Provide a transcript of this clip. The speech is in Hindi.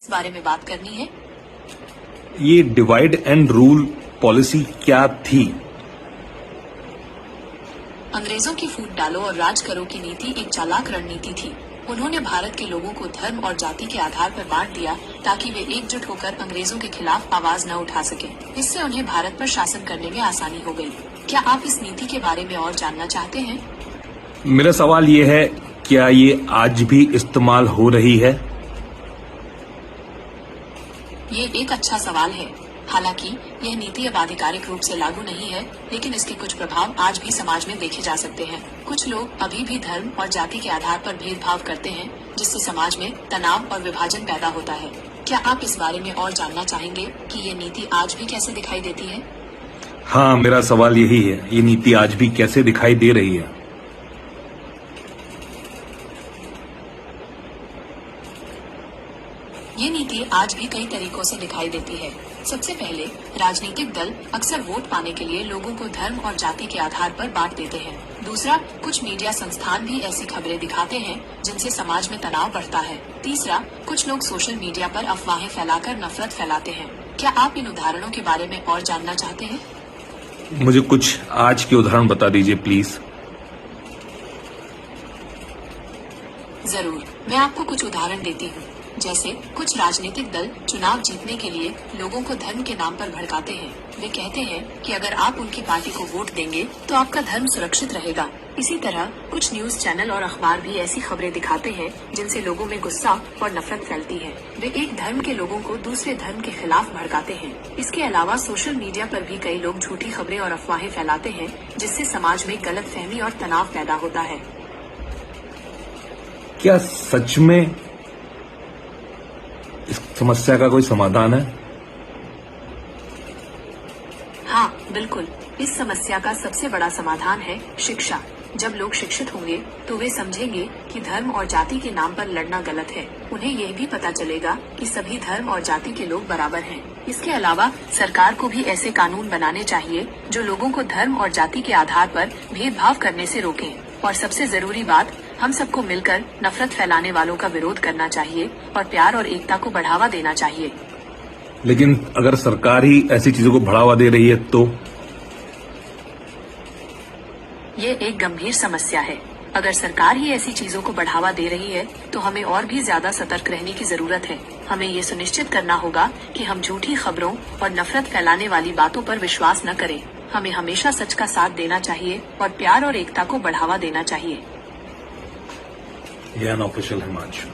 इस बारे में बात करनी है। ये डिवाइड एंड रूल पॉलिसी क्या थी? अंग्रेजों की फूट डालो और राज करो की नीति एक चालाक रणनीति थी। उन्होंने भारत के लोगों को धर्म और जाति के आधार पर बांट दिया ताकि वे एकजुट होकर अंग्रेजों के खिलाफ आवाज न उठा सके। इससे उन्हें भारत पर शासन करने में आसानी हो गई। क्या आप इस नीति के बारे में और जानना चाहते हैं? मेरा सवाल ये है, क्या ये आज भी इस्तेमाल हो रही है? ये एक अच्छा सवाल है। हालांकि यह नीति अब आधिकारिक रूप से लागू नहीं है, लेकिन इसके कुछ प्रभाव आज भी समाज में देखे जा सकते हैं। कुछ लोग अभी भी धर्म और जाति के आधार पर भेदभाव करते हैं, जिससे समाज में तनाव और विभाजन पैदा होता है। क्या आप इस बारे में और जानना चाहेंगे कि ये नीति आज भी कैसे दिखाई देती है? हाँ, मेरा सवाल यही है, ये नीति आज भी कैसे दिखाई दे रही है? ये नीति आज भी कई तरीकों से दिखाई देती है। सबसे पहले, राजनीतिक दल अक्सर वोट पाने के लिए लोगों को धर्म और जाति के आधार पर बांट देते हैं। दूसरा, कुछ मीडिया संस्थान भी ऐसी खबरें दिखाते हैं जिनसे समाज में तनाव बढ़ता है। तीसरा, कुछ लोग सोशल मीडिया पर अफवाहें फैलाकर नफरत फैलाते हैं। क्या आप इन उदाहरणों के बारे में और जानना चाहते हैं? मुझे कुछ आज के उदाहरण बता दीजिए प्लीज। जरूर, मैं आपको कुछ उदाहरण देती हूँ। जैसे कुछ राजनीतिक दल चुनाव जीतने के लिए लोगों को धर्म के नाम पर भड़काते हैं। वे कहते हैं कि अगर आप उनकी पार्टी को वोट देंगे तो आपका धर्म सुरक्षित रहेगा। इसी तरह कुछ न्यूज चैनल और अखबार भी ऐसी खबरें दिखाते हैं जिनसे लोगों में गुस्सा और नफरत फैलती है। वे एक धर्म के लोगों को दूसरे धर्म के खिलाफ भड़काते हैं। इसके अलावा सोशल मीडिया पर भी कई लोग झूठी खबरें और अफवाहें फैलाते हैं, जिससे समाज में गलतफहमी और तनाव पैदा होता है। क्या सच में इस समस्या का कोई समाधान है? हाँ, बिल्कुल। इस समस्या का सबसे बड़ा समाधान है शिक्षा। जब लोग शिक्षित होंगे तो वे समझेंगे कि धर्म और जाति के नाम पर लड़ना गलत है। उन्हें यह भी पता चलेगा कि सभी धर्म और जाति के लोग बराबर हैं। इसके अलावा सरकार को भी ऐसे कानून बनाने चाहिए जो लोगों को धर्म और जाति के आधार पर भेदभाव करने से रोकें। और सबसे जरूरी बात, हम सबको मिलकर नफरत फैलाने वालों का विरोध करना चाहिए और प्यार और एकता को बढ़ावा देना चाहिए। लेकिन अगर सरकार ही ऐसी चीजों को बढ़ावा दे रही है तो? ये एक गंभीर समस्या है। अगर सरकार ही ऐसी चीजों को बढ़ावा दे रही है तो हमें और भी ज्यादा सतर्क रहने की जरूरत है। हमें ये सुनिश्चित करना होगा कि हम झूठी खबरों और नफरत फैलाने वाली बातों पर विश्वास न करें। हमें हमेशा सच का साथ देना चाहिए और प्यार और एकता को बढ़ावा देना चाहिए। ये अनऑफिशियल हिमांशु।